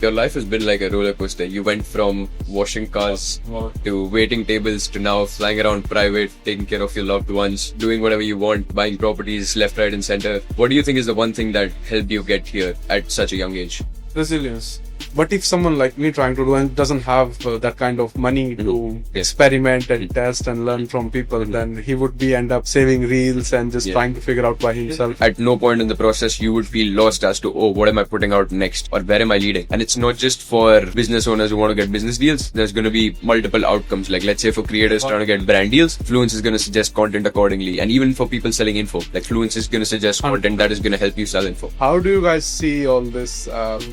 Your life has been like a roller coaster. You went from washing cars to waiting tables to now flying around private, taking care of your loved ones, doing whatever you want, buying properties left, right, and center. What do you think is the one thing that helped you get here at such a young age? Resilience. But if someone like me trying to do and doesn't have that kind of money to Yes. experiment and test and learn from people, then he would be end up saving reels and just trying to figure out by himself. At no point in the process you would feel lost as to, oh, what am I putting out next or where am I leading? And it's not just for business owners who want to get business deals. There's going to be multiple outcomes. Like, let's say for creators trying to get brand deals, Fluence is going to suggest content accordingly. And even for people selling info, like Fluence is going to suggest content that is going to help you sell info. How do you guys see all this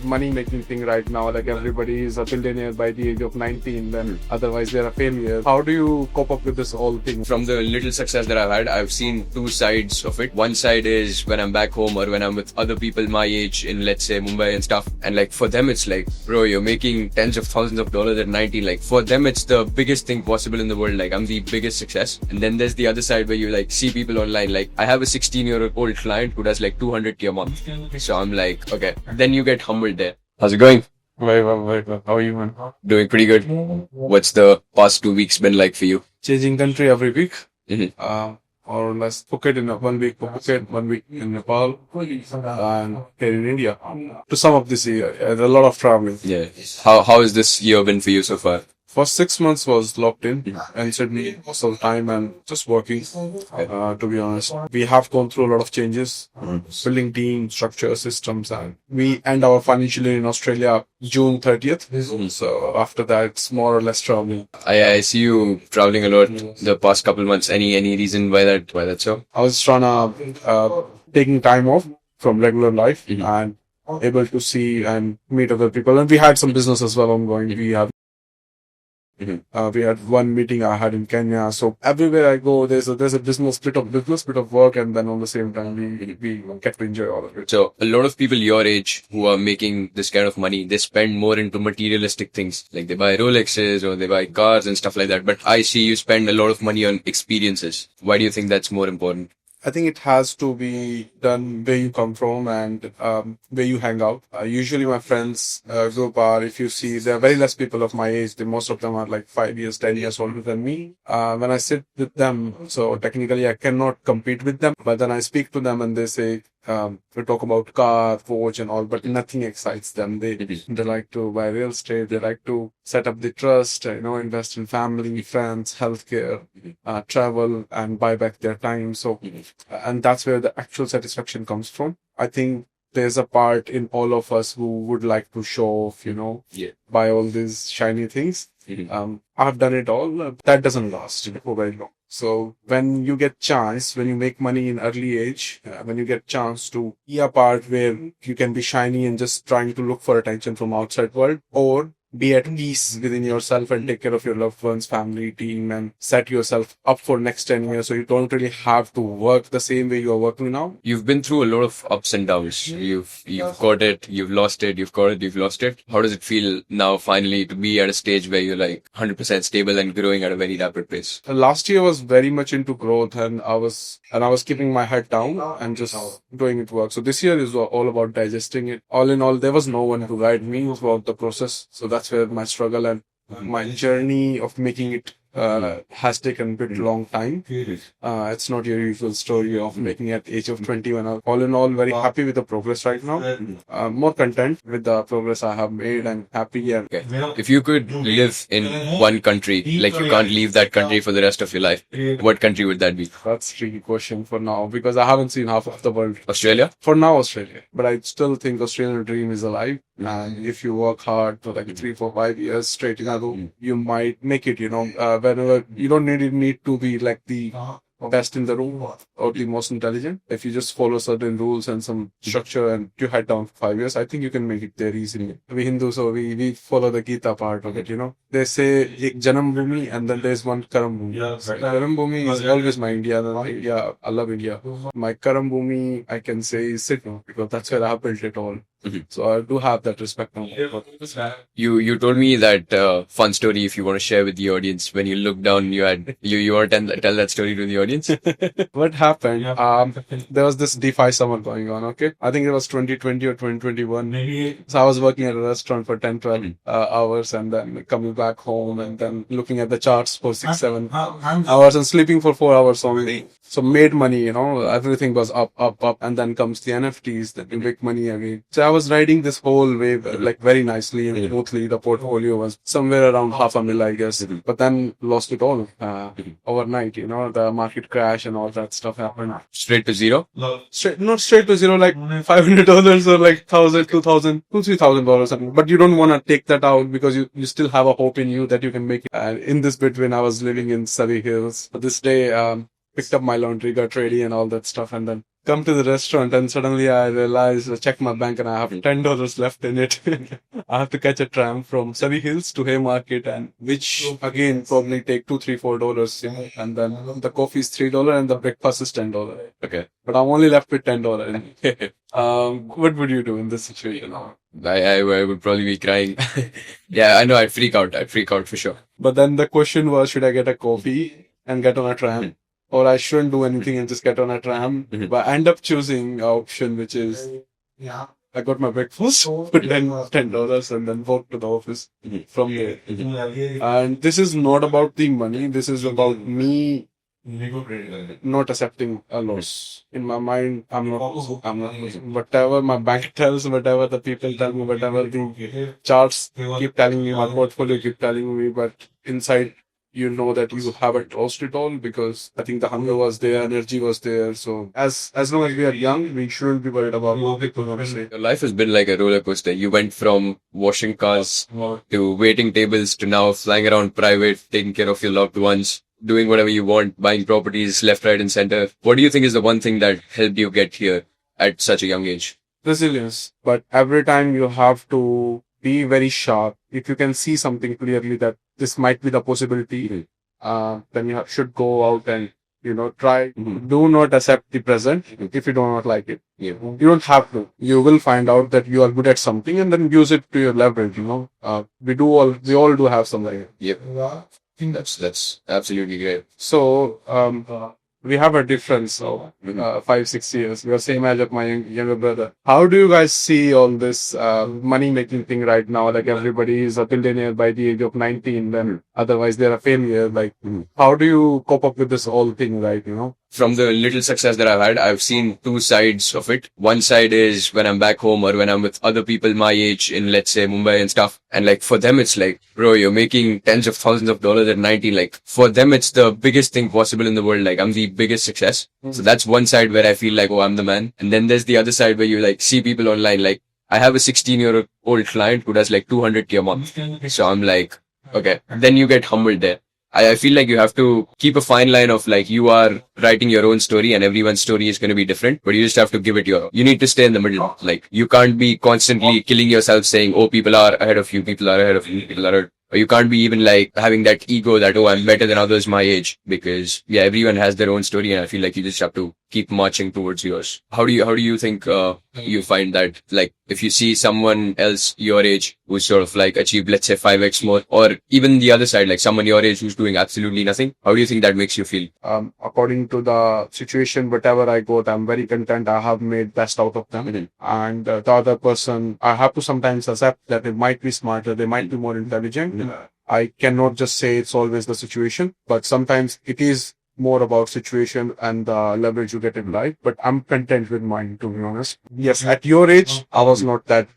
money making thing right now? Like everybody is a billionaire by the age of 19, then otherwise they're a failure. How do you cope up with this whole thing? From the little success that I've had, I've seen two sides of it. One side is when I'm back home or when I'm with other people my age in, let's say, Mumbai and stuff. And like for them, it's like, bro, you're making tens of thousands of dollars at 19. Like for them, it's the biggest thing possible in the world. Like I'm the biggest success. And then there's the other side where you like see people online. Like I have a 16-year-old client who does like 200K a month. So I'm like, okay. Then you get humbled there. How's it going? Very well, very well. How are you, man? Doing pretty good. What's the past 2 weeks been like for you? Changing country every week. Mhm. Or less. Phuket in 1 week for Phuket, 1 week in Nepal, and here in India. To sum up this year, there's a lot of traveling. Yeah. How has this year been for you so far? First 6 months was locked in and Sydney most of the time and just working. To be honest, we have gone through a lot of changes, building team structure, systems, and we end our financial year in Australia June 30th. So after that, it's more or less traveling. I see you traveling a lot the past couple months. Any reason why that's so? I was trying to taking time off from regular life and able to see and meet other people. And we had some business as well ongoing. We had one meeting I had in Kenya. So everywhere I go, there's a business, bit of work, and then on the same time we get to enjoy all of it. So a lot of people your age who are making this kind of money, they spend more into materialistic things. Like they buy Rolexes or they buy cars and stuff like that. But I see you spend a lot of money on experiences. Why do you think that's more important? I think it has to be done where you come from and where you hang out. Usually my friends group are, if you see, there are very less people of my age. Most of them are like 5 years, 10 years older than me. When I sit with them, so technically I cannot compete with them, but then I speak to them and they say, we talk about car, watch and all, but nothing excites them. They like to buy real estate. They like to set up the trust, invest in family, friends, healthcare, travel and buy back their time. So, and that's where the actual satisfaction comes from. I think there's a part in all of us who would like to show off, buy all these shiny things. I've done it all. That doesn't last for very long. So when you get chance, when you make money in early age, when you get chance to be a part where you can be shiny and just trying to look for attention from outside world, or be at peace within yourself and take care of your loved ones, family, team, and set yourself up for next 10 years. So you don't really have to work the same way you are working now. You've been through a lot of ups and downs. You've got it, you've lost it, you've got it, you've lost it. How does it feel now finally to be at a stage where you're like 100% stable and growing at a very rapid pace? Last year was very much into growth and I was keeping my head down and just doing it work. So this year is all about digesting it. All in all, there was no one to guide me throughout the process. So that's where my struggle and my journey of making it has taken a bit long time. It's not your usual story of making at age of 21. All in all, very happy with the progress right now. More content with the progress I have made and happy. And Okay. If you could live in one country, like you can't leave that country for the rest of your life, what country would that be? that's a tricky question for now because I haven't seen half of the world. Australia? For now, Australia. But I still think Australian dream is alive. And if you work hard for like 3, 4, 5 years straight in a row, you might make it, whenever you don't need to be like the best in the room or the most intelligent. If you just follow certain rules and some structure and you head down for 5 years, I think you can make it there easily. We Hindus, so we follow the Gita part of it, they say ek Janam Bhumi and then there's one Karam Bhumi. Karam Bhumi is always my India. I love India. My Karam Bhumi, I can say, is Sydney because that's where I built it all. So I do have that respect now. You told me that fun story if you want to share with the audience. When you looked down, you want to tell that story to the audience. What happened? There was this DeFi summer going on. Okay, I think it was 2020 or 2021. So I was working at a restaurant for 10-12 hours and then coming back home and then looking at the charts for 6-7 hours and sleeping for 4 hours only. So made money, you know, everything was up, and then comes the NFTs, then you make money again. So I was riding this whole wave like very nicely and smoothly. The portfolio was somewhere around $500,000, I guess, but then lost it all overnight. You know, the market crash and all that stuff happened. Straight to zero? Not straight to zero, like $500 or like $1,000, $2,000, $3,000 something. But you don't want to take that out because you still have a hope in you that you can make it. And in this between, I was living in Surrey Hills. This day, picked up my laundry, got ready and all that stuff, and then come to the restaurant and suddenly I realized, I check my bank and I have $10 left in it. I have to catch a tram from Surrey Hills to Haymarket, and which again probably take $2, $3, $4, you know, and then the coffee is $3 and the breakfast is $10. Okay. But I'm only left with $10. What would you do in this situation? I would probably be crying. Yeah, I know. I'd freak out for sure. But then the question was, should I get a coffee and get on a tram? Or I shouldn't do anything and just get on a tram. But I end up choosing an option which is, I got my breakfast for $10 and then walk to the office from there. And this is not about the money. This is about me not accepting a loss. In my mind, I'm not losing. Whatever my bank tells, whatever the people tell me, whatever the charts keep telling me, my portfolio keep telling me, but inside, you know that you haven't lost it all because I think the hunger was there, energy was there. So as long as we are young, we shouldn't be worried about what people are going to say. Your life has been like a roller coaster. You went from washing cars to waiting tables to now flying around private, taking care of your loved ones, doing whatever you want, buying properties left, right, and center. What do you think is the one thing that helped you get here at such a young age? Resilience. But every time you have to be very sharp. If you can see something clearly that this might be the possibility, then you should go out and, you know, try. Do not accept the present if you do not like it. You don't have to. You will find out that you are good at something and then use it to your leverage, you know. We all do have something. Yep. I think that's absolutely great. So, we have a difference of 5-6 years. We are same age of my younger brother. How do you guys see all this money making thing right now? Like everybody is a billionaire by the age of 19, then otherwise they're a failure. Like, how do you cope up with this whole thing, right? You know? From the little success that I've had, I've seen two sides of it. One side is when I'm back home or when I'm with other people my age in, let's say, Mumbai and stuff. And like for them, it's like, bro, you're making tens of thousands of dollars at 19. Like for them, it's the biggest thing possible in the world. Like I'm the biggest success. So that's one side where I feel like, oh, I'm the man. And then there's the other side where you like see people online. Like I have a 16-year-old client who does like 200K a month. So I'm like, okay. Then you get humbled there. I feel like you have to keep a fine line of like you are writing your own story and everyone's story is going to be different, but you just have to give it you need to stay in the middle. Like you can't be constantly killing yourself saying, oh, people are ahead of you, people are ahead of you, people are ahead. Or you can't be even like having that ego that, oh, I'm better than others my age, because yeah, everyone has their own story and I feel like you just have to keep marching towards yours. How do you think, you find that like if you see someone else your age who's sort of like achieved, let's say 5x more, or even the other side, like someone your age who's doing absolutely nothing, how do you think that makes you feel? According to the situation, whatever I got, I'm very content. I have made best out of them. And the other person, I have to sometimes accept that they might be smarter, they might be more intelligent. I cannot just say it's always the situation, but sometimes it is more about situation and the leverage you get in life. But I'm content with mine, to be honest. Yes, at your age, I was not that,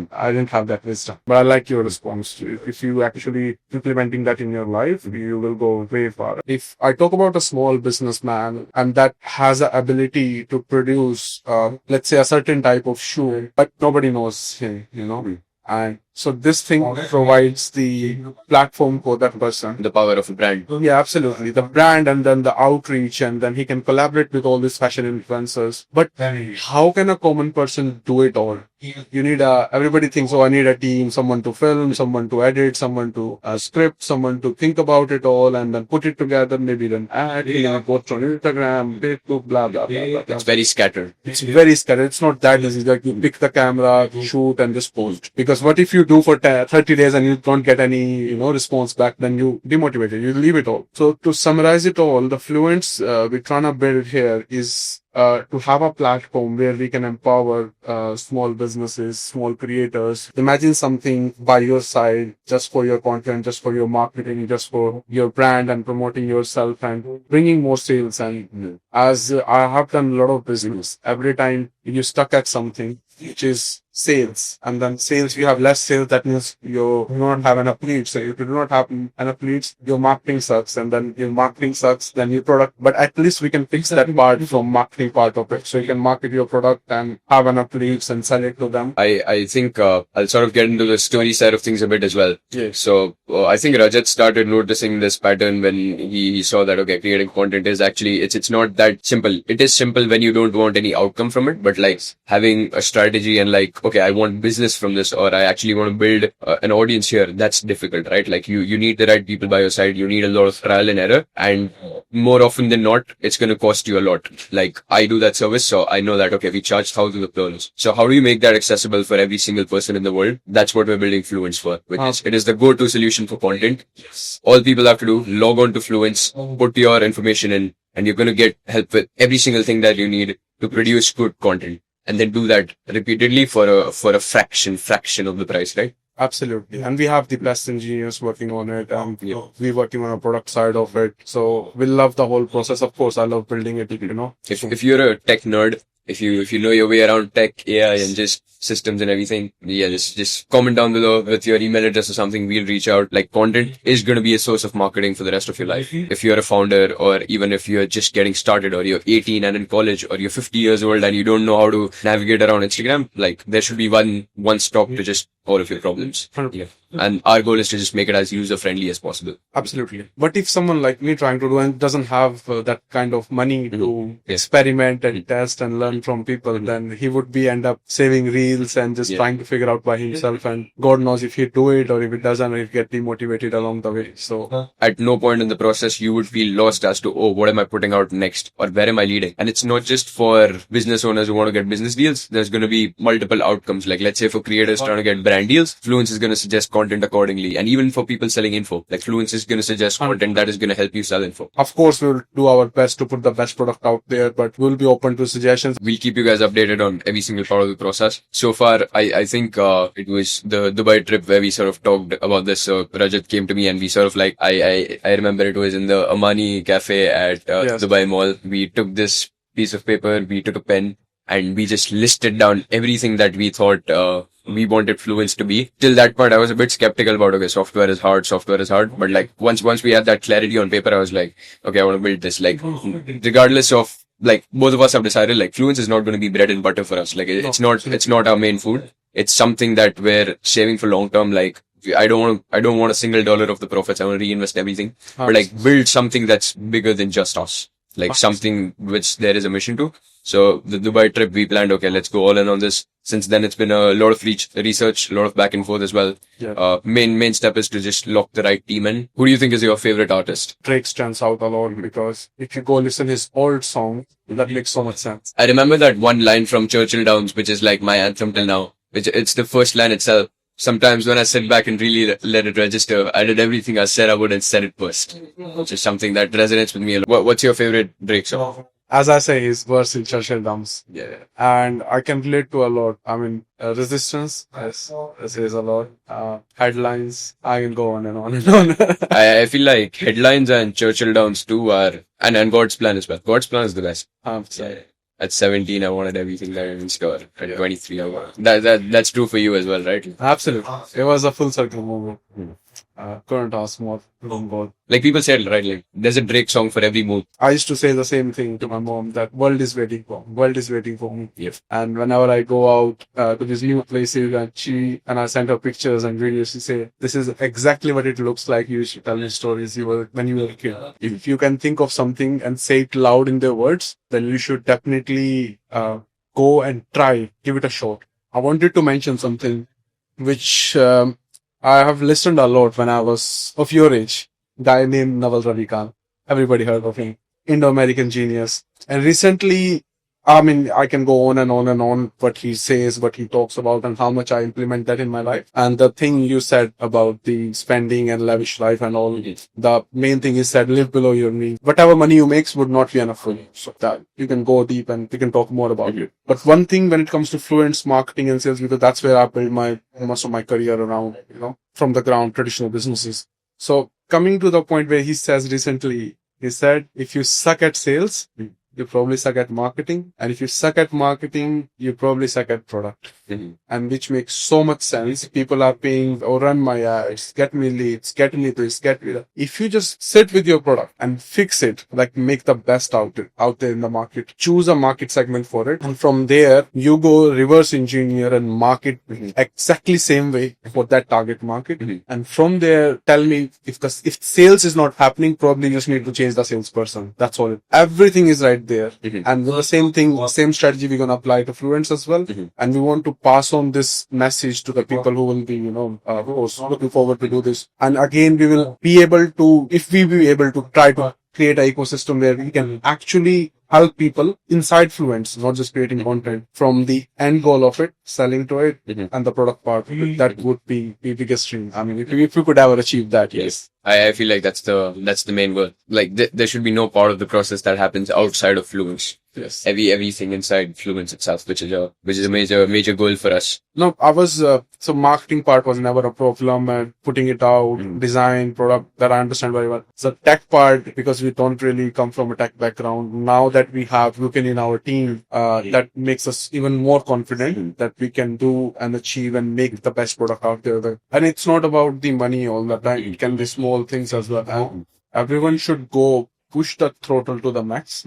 I didn't have that wisdom. But I like your response. If you actually implementing that in your life, you will go way far. If I talk about a small businessman and that has the ability to produce, let's say a certain type of shoe, but nobody knows him, you know. And so this thing provides the platform for that person. The power of a brand. Yeah, absolutely. The brand and then the outreach, and then he can collaborate with all these fashion influencers. But how can a common person do it all? You need everybody thinks, oh, I need a team, someone to film, someone to edit, someone to script, someone to think about it all and then put it together, maybe then add, post on Instagram, Facebook, blah, blah, blah, blah, blah. It's very scattered. It's very scary. It's not that easy. Like you pick the camera, shoot, and just post. Because what if you do for 30 days and you don't get any, response back? Then you demotivated. You leave it all. So to summarize it all, the Fluents we're trying to build here is to have a platform where we can empower small businesses, small creators. Imagine something by your side, just for your content, just for your marketing, just for your brand and promoting yourself and bringing more sales. And as I have done a lot of business, every time you stuck at something, which is sales, and then sales, you have less sales, that means you do not have enough leads. So if you do not have enough leads, your marketing sucks, and then your marketing sucks, then your product, but at least we can fix that part from marketing part of it. So you can market your product and have enough leads and sell it to them. I think I'll sort of get into the story side of things a bit as well. Yeah. So I think Rajat started noticing this pattern when he saw that, okay, creating content is actually, it's not that simple. It is simple when you don't want any outcome from it, but like having a strategy and like, okay, I want business from this, or I actually want to build an audience here, that's difficult, right? Like you need the right people by your side. You need a lot of trial and error, and more often than not, it's going to cost you a lot. Like I do that service, so I know that, okay, we charge thousands of dollars. So how do you make that accessible for every single person in the world? That's what we're building Fluents for, which is, it is the go-to solution for content. All people have to do, log on to Fluents, put your information in, and you're going to get help with every single thing that you need to produce good content. And then do that repeatedly for a fraction of the price, right? Absolutely. And we have the best engineers working on it, and we're working on a product side of it. So we love the whole process. Of course, I love building it, If you're a tech nerd, if you know your way around tech, AI, and just systems and everything, just comment down below with your email address or something. We'll reach out. Like content is going to be a source of marketing for the rest of your life. If you're a founder, or even if you're just getting started, or you're 18 and in college, or you're 50 years old and you don't know how to navigate around Instagram, like there should be one stop to just all of your problems. Yeah. And our goal is to just make it as user friendly as possible. Absolutely. But if someone like me trying to do and doesn't have that kind of money to experiment and test and learn from people, then he would be end up saving reels and just trying to figure out by himself. And God knows if he do it or if it doesn't, he'll get demotivated along the way. So at no point in the process you would feel lost as to, oh, what am I putting out next, or where am I leading? And it's not just for business owners who want to get business deals. There's going to be multiple outcomes. Like let's say for creators trying to get brand deals, Fluents is going to suggest content accordingly. And even for people selling info, like Fluents is going to suggest content that is going to help you sell info. Of course, we'll do our best to put the best product out there, but we'll be open to suggestions. We'll keep you guys updated on every single part of the process. So far, I think it was the Dubai trip where we sort of talked about this. So Rajat came to me and we sort of like, I remember it was in the Amani cafe at Dubai Mall. We took this piece of paper, we took a pen, and we just listed down everything that we thought we wanted Fluents to be. Till that part, I was a bit skeptical about, okay, software is hard. But like once we had that clarity on paper, I was like, okay, I want to build this. Like regardless of, like both of us have decided like Fluents is not going to be bread and butter for us. Like it's not our main food. It's something that we're saving for long term. Like I don't want a single dollar of the profits. I want to reinvest everything. But like build something that's bigger than just us. Like something which there is a mission to. So the Dubai trip, we planned, okay, let's go all in on this. Since then, it's been a lot of research, a lot of back and forth as well. Main step is to just lock the right team in. Who do you think is your favorite artist? Drake stands out a lot because if you go listen his old song, that makes so much sense. I remember that one line from Churchill Downs, which is like my anthem till now. It's the first line itself. Sometimes when I sit back and really let it register, I did everything I said I would and said it first. Which is something that resonates with me a lot. What's your favorite Drake song? As I say, his verse in Churchill Downs. Yeah. And I can relate to a lot. I mean, Resistance, yes, this is a lot. Headlines, I can go on and on and on. I feel like Headlines and Churchill Downs too are, and God's Plan as well. God's Plan is the best. At 17, I wanted everything that I in store. At 23, I wanted. That's true for you as well, right? Absolutely. It was a full circle moment. Current or small, long both. Like people said, right? Like there's a Drake song for every mood. I used to say the same thing to my mom, that world is waiting for me. Yep. And whenever I go out to these new places, and I send her pictures and videos, she say, this is exactly what it looks like. You should tell me stories when you were a kid. If you can think of something and say it loud in their words, then you should definitely go and try, give it a shot. I wanted to mention something which I have listened a lot when I was of your age. Guy named Naval Ravikant. Everybody heard of him. Indo-American genius. And recently, I mean, I can go on and on and on what he says, what he talks about, and how much I implement that in my life. And the thing you said about the spending and lavish life and all, the main thing is that live below your means. Whatever money you make would not be enough for you. So that you can go deep and we can talk more about it. But one thing when it comes to fluence marketing and sales, because that's where I built my most of my career around, from the ground, traditional businesses. So coming to the point where he says recently, he said, if you suck at sales, you probably suck at marketing. And if you suck at marketing, you probably suck at product. And which makes so much sense. People are paying, oh, run my ads, get me leads, get me this, get me that. If you just sit with your product and fix it, like make the best out there in the market, choose a market segment for it. And from there, you go reverse engineer and market exactly same way for that target market. And from there, tell me if sales is not happening, probably you just need to change the salesperson. That's all. Everything is right there. And the same thing, same strategy we're going to apply to Fluence as well. And we want to pass on this message to the people who will be, who's looking forward to do this. And again, we will be able to, if we be able to try to create an ecosystem where we can actually help people inside Fluence, not just creating content, from the end goal of it, selling to it, and the product part. That would be the biggest dream. I mean, if we could ever achieve that, yes. I feel like that's the main goal. Like there should be no part of the process that happens outside of Fluence. Yes. Everything inside Fluence itself, which is a major goal for us. No, I was so marketing part was never a problem, and putting it out, design, product, that I understand very well. So tech part, because we don't really come from a tech background, now that we have Lucan in our team, that makes us even more confident that we can do and achieve and make the best product out there. And it's not about the money all the time. It can be small things as well. And everyone should go push the throttle to the max.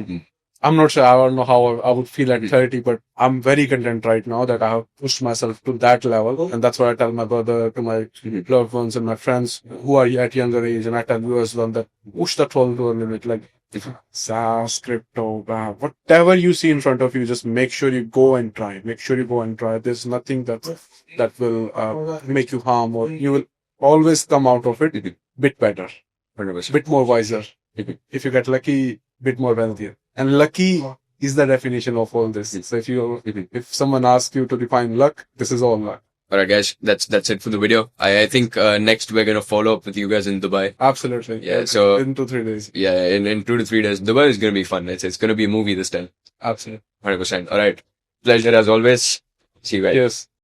I'm not sure. I don't know how I would feel at 30, but I'm very content right now that I have pushed myself to that level. And that's what I tell my brother, to my loved ones and my friends who are at younger age. And I tell you as well that push the throttle to a limit. Like SaaS, crypto, whatever you see in front of you, just make sure you go and try. Make sure you go and try. There's nothing that will make you harm, or you will always come out of it bit better, 100%. bit more wiser. If you get lucky, bit more wealthier. And lucky is the definition of all this. So if someone asks you to define luck, this is all luck. Alright guys, that's it for the video. I think next we're gonna follow up with you guys in Dubai. Absolutely. Yeah, so in 2-3 days. Yeah, in 2 to 3 days. Dubai is gonna be fun. It's gonna be a movie this time. Absolutely. 100%. Alright. Pleasure as always. See you guys. Yes.